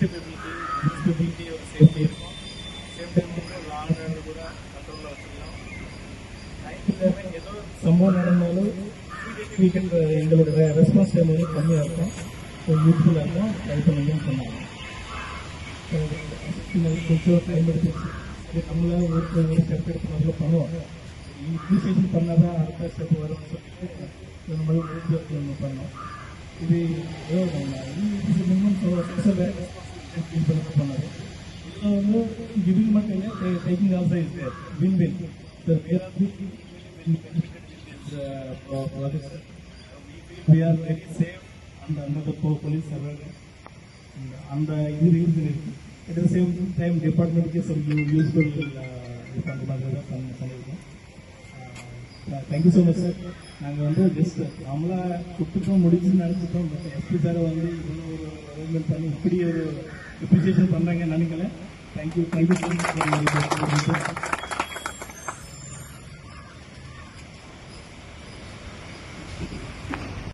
accessibility, visibility or safety இருக்கும். Same time law and order கூட கண்ட்ரோல்ல வச்சுக்கலாம். 9-11 ஏதோ சம்பவம் நடந்தாலும் we can எங்களோட ரெஸ்பான்ஸ் டைம் வந்து கம்மியாக இருக்கும். ஸோ யூஸ்ஃபுல்லாக இருக்கும். ட்ரை பண்ணுங்கன்னு சொன்னாங்க. கொஞ்சம் டைம் எடுத்துச்சு. நம்மளால ஒரு ஸ்டெப் எடுத்து நல்லா பண்ணுவோம். இனிஷியேஷன் பண்ணால் தான் அடுத்த ஸ்டெப் வரும்னு சொல்லிட்டு நம்ம நம்ம பண்ணோம். இது மினிமம் சொசல் பண்ணது. இதில் வந்து கிவிங் மட்டும் இல்லை, taking also is there. Win win. We are very safe under the police surveillance. And இது இருக்குது. At the same time, department is some useful பண்ணியிருக்கோம். Thank you so much sir. நாங்கள் வந்து ஜஸ்ட் நம்மளாக கொடுத்துட்டோம் முடிச்சுன்னு நினச்சிட்டோம். பட் எஸ்பி சாரை வந்து இவ்வளோ ஒரு அரேஞ்ச்மெண்ட் பண்ணி இப்படி ஒரு அப்ரிசியேஷன் பண்ணுறாங்கன்னு நினைக்கல. Thank you so much.